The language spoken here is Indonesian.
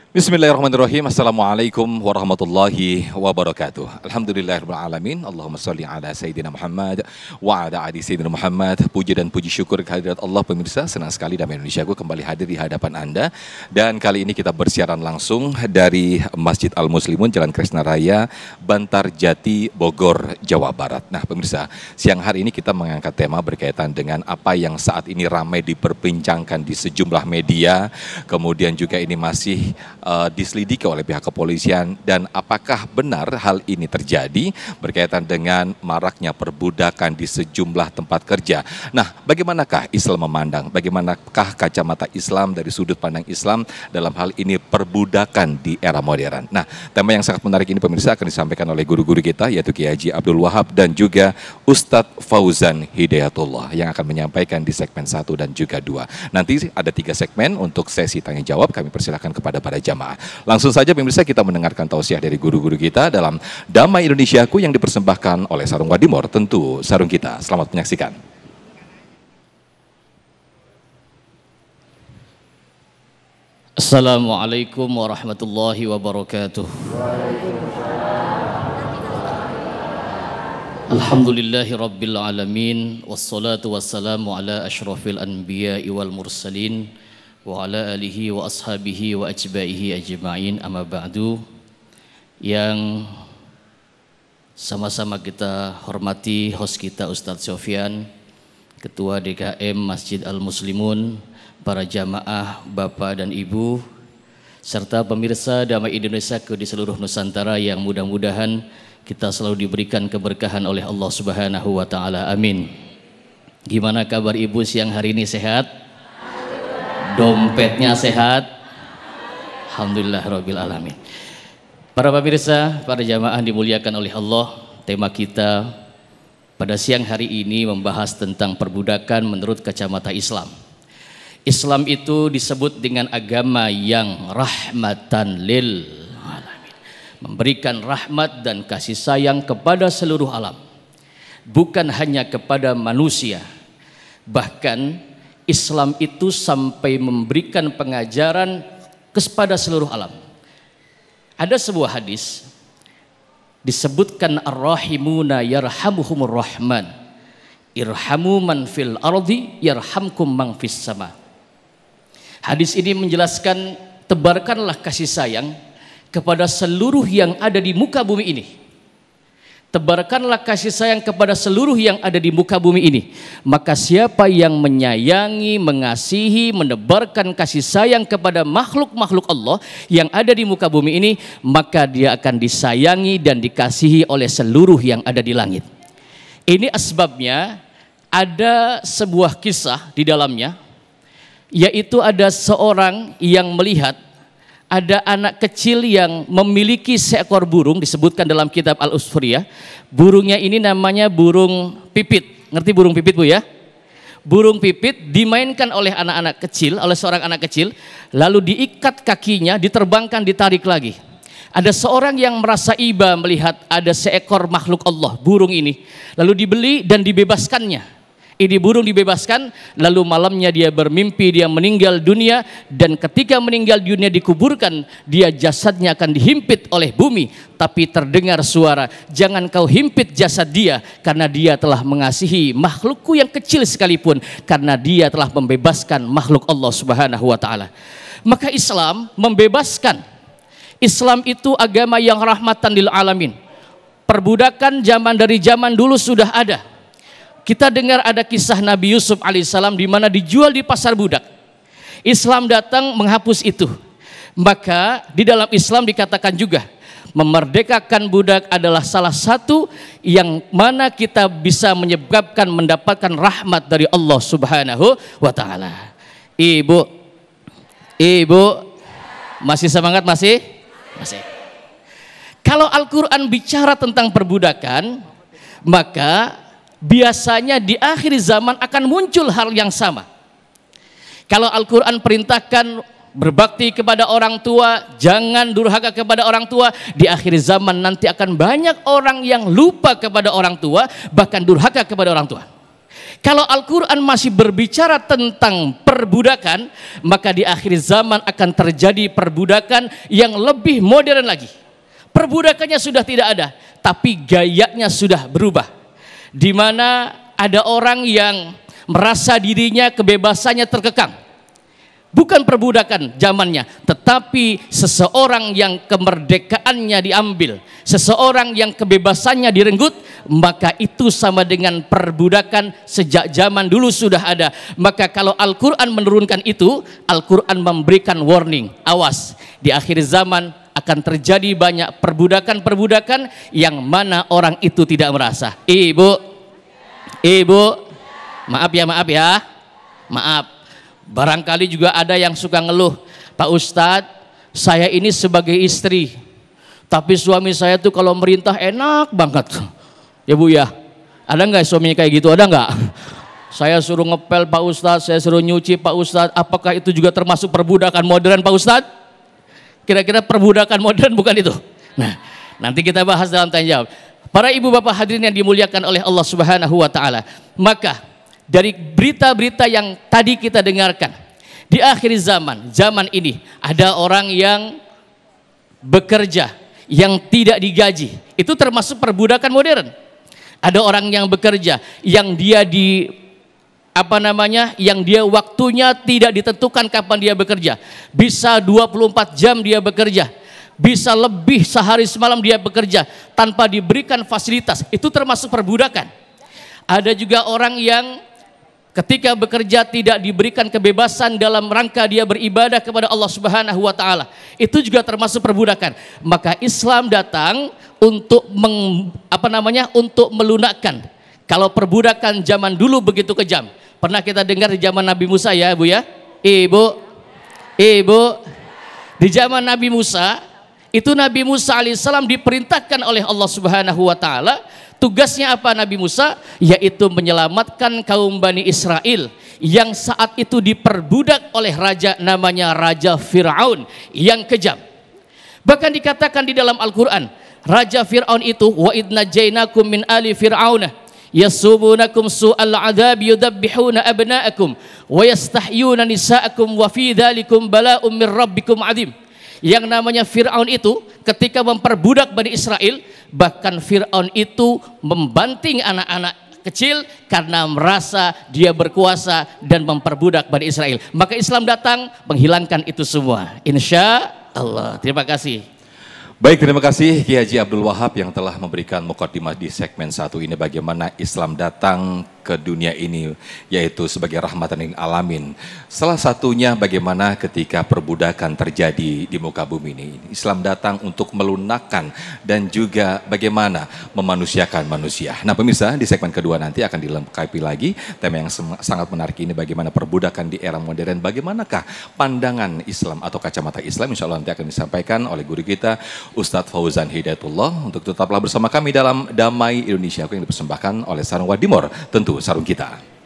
Bismillahirrahmanirrahim. Assalamualaikum warahmatullahi wabarakatuh. Alhamdulillahirrahmanirrahim. Allahumma salli ala Sayyidina Muhammad wa ala ali Sayyidina Muhammad. Puji dan puji syukur kehadirat Allah. Pemirsa, senang sekali Damai Indonesiaku kembali hadir di hadapan Anda. Dan kali ini kita bersiaran langsung dari Masjid Al-Muslimun, Jalan Kresna Raya, Bantarjati, Bogor, Jawa Barat. Nah pemirsa, siang hari ini kita mengangkat tema berkaitan dengan apa yang saat ini ramai diperbincangkan di sejumlah media. Kemudian juga ini masih diselidiki oleh pihak kepolisian, dan apakah benar hal ini terjadi berkaitan dengan maraknya perbudakan di sejumlah tempat kerja. Nah, bagaimanakah Islam memandang, bagaimanakah kacamata Islam dari sudut pandang Islam dalam hal ini perbudakan di era modern. Nah, tema yang sangat menarik ini pemirsa akan disampaikan oleh guru-guru kita, yaitu Kiai Haji Abdul Wahab dan juga Ustadz Fauzan Hidayatullah yang akan menyampaikan di segmen 1 dan juga 2. Nanti ada 3 segmen untuk sesi tanya jawab, kami persilahkan kepada para jamaah. Langsung saja pemirsa kita mendengarkan tausiah dari guru-guru kita dalam Damai Indonesiaku yang dipersembahkan oleh Sarung Wadimor, tentu sarung kita. Selamat menyaksikan. Assalamualaikum warahmatullahi wabarakatuh. Alhamdulillahi rabbil alamin, wassalatu wassalamu ala asyrafil anbiya'i wal mursalin wa ala alihi wa ashabihi wa ajbaihi ajma'in, amma ba'du. Yang sama-sama kita hormati host kita Ustadz Sofyan, Ketua DKM Masjid Al-Muslimun, para jamaah Bapak dan Ibu, serta pemirsa Damai Indonesiaku di seluruh Nusantara yang mudah-mudahan kita selalu diberikan keberkahan oleh Allah Subhanahu wa Ta'ala. Amin. Gimana kabar Ibu siang hari ini, sehat? Dompetnya sehat? Alhamdulillah rabbil alamin. Para pemirsa, para jamaah dimuliakan oleh Allah, tema kita pada siang hari ini membahas tentang perbudakan menurut kacamata Islam. Islam itu disebut dengan agama yang rahmatan lil alamin, memberikan rahmat dan kasih sayang kepada seluruh alam, bukan hanya kepada manusia. Bahkan Islam itu sampai memberikan pengajaran kepada seluruh alam. Ada sebuah hadis disebutkan ar-rahimuna yarhamuhumur rahman, irhamu man fil ardi yarhamkum man fis sama. Hadis ini menjelaskan tebarkanlah kasih sayang kepada seluruh yang ada di muka bumi ini. Tebarkanlah kasih sayang kepada seluruh yang ada di muka bumi ini. Maka siapa yang menyayangi, mengasihi, menebarkan kasih sayang kepada makhluk-makhluk Allah yang ada di muka bumi ini, maka dia akan disayangi dan dikasihi oleh seluruh yang ada di langit. Ini asbabnya ada sebuah kisah di dalamnya, yaitu ada seorang yang melihat ada anak kecil yang memiliki seekor burung, disebutkan dalam kitab Al-Usfuriyah. Burungnya ini namanya burung pipit. Ngerti burung pipit, Bu, ya? Burung pipit dimainkan oleh anak-anak kecil, oleh seorang anak kecil, lalu diikat kakinya, diterbangkan, ditarik lagi. Ada seorang yang merasa iba melihat ada seekor makhluk Allah, burung ini, lalu dibeli dan dibebaskannya. Ini burung dibebaskan, lalu malamnya dia bermimpi dia meninggal dunia, dan ketika meninggal dunia dikuburkan, dia jasadnya akan dihimpit oleh bumi, tapi terdengar suara, jangan kau himpit jasad dia, karena dia telah mengasihi makhlukku yang kecil sekalipun, karena dia telah membebaskan makhluk Allah Subhanahu wa Ta'ala. Maka Islam membebaskan. Islam itu agama yang rahmatan lil alamin. Perbudakan dari zaman dulu sudah ada. Kita dengar ada kisah Nabi Yusuf alaihissalam di mana dijual di pasar budak. Islam datang menghapus itu. Maka di dalam Islam dikatakan juga memerdekakan budak adalah salah satu yang mana kita bisa menyebabkan mendapatkan rahmat dari Allah Subhanahu wa Ta'ala. Ibu masih semangat? Masih. Kalau Al-Quran bicara tentang perbudakan, maka biasanya di akhir zaman akan muncul hal yang sama. Kalau Al-Quran perintahkan berbakti kepada orang tua, jangan durhaka kepada orang tua, di akhir zaman nanti akan banyak orang yang lupa kepada orang tua, bahkan durhaka kepada orang tua. Kalau Al-Quran masih berbicara tentang perbudakan, maka di akhir zaman akan terjadi perbudakan yang lebih modern lagi. Perbudakannya sudah tidak ada, tapi gayanya sudah berubah. Di mana ada orang yang merasa dirinya kebebasannya terkekang. Bukan perbudakan zamannya, tetapi seseorang yang kemerdekaannya diambil, seseorang yang kebebasannya direnggut, maka itu sama dengan perbudakan sejak zaman dulu sudah ada. Maka kalau Al-Quran menurunkan itu, Al-Quran memberikan warning, awas, di akhir zaman akan terjadi banyak perbudakan-perbudakan yang mana orang itu tidak merasa. Ibu, maaf ya, maaf. Barangkali juga ada yang suka ngeluh, Pak Ustadz, saya ini sebagai istri, tapi suami saya tuh kalau merintah enak banget. Ya Bu ya, ada nggak suaminya kayak gitu? Ada nggak? Saya suruh ngepel Pak Ustadz, saya suruh nyuci Pak Ustadz. Apakah itu juga termasuk perbudakan modern Pak Ustadz? Kira-kira perbudakan modern bukan itu? Nah, nanti kita bahas dalam tanya jawab. Para ibu bapak hadirin yang dimuliakan oleh Allah Subhanahu wa taala. Maka dari berita-berita yang tadi kita dengarkan, di akhir zaman ini ada orang yang bekerja yang tidak digaji. Itu termasuk perbudakan modern. Ada orang yang bekerja yang dia yang dia waktunya tidak ditentukan kapan dia bekerja. Bisa 24 jam dia bekerja. Bisa lebih sehari semalam dia bekerja tanpa diberikan fasilitas. Itu termasuk perbudakan. Ada juga orang yang ketika bekerja tidak diberikan kebebasan dalam rangka dia beribadah kepada Allah Subhanahu wa taala. Itu juga termasuk perbudakan. Maka Islam datang untuk untuk melunakkan. Kalau perbudakan zaman dulu begitu kejam. Pernah kita dengar di zaman Nabi Musa ya, Bu ya? Ibu. Di zaman Nabi Musa, itu Nabi Musa alaihissalam diperintahkan oleh Allah Subhanahu wa taala. Tugasnya apa Nabi Musa? Yaitu menyelamatkan kaum Bani Israel yang saat itu diperbudak oleh raja namanya Raja Fir'aun yang kejam. Bahkan dikatakan di dalam Al-Quran, Raja Fir'aun itu, wa idna jainakum min ali fir'auna yasumunakum su'al adhab yudabbihuna abna'akum wa yastahyuna nisa'akum wa fi dhalikum bala'um min rabbikum adim. Yang namanya Fir'aun itu ketika memperbudak Bani Israel, bahkan Fir'aun itu membanting anak-anak kecil karena merasa dia berkuasa dan memperbudak Bani Israel. Maka Islam datang menghilangkan itu semua, insya Allah. Terima kasih. Baik, terima kasih Kiai Haji Abdul Wahab yang telah memberikan mukadimah di segmen 1 ini bagaimana Islam datang ke dunia ini yaitu sebagai rahmatan lil alamin. Salah satunya bagaimana ketika perbudakan terjadi di muka bumi ini. Islam datang untuk melunakkan dan juga bagaimana memanusiakan manusia. Nah pemirsa, di segmen kedua nanti akan dilengkapi lagi tema yang sangat menarik ini, bagaimana perbudakan di era modern, bagaimanakah pandangan Islam atau kacamata Islam. Insya Allah nanti akan disampaikan oleh guru kita Ustadz Fauzan Hidayatullah. Untuk tetaplah bersama kami dalam Damai Indonesia yang dipersembahkan oleh Sarung Wadimor, tentu sarung kita.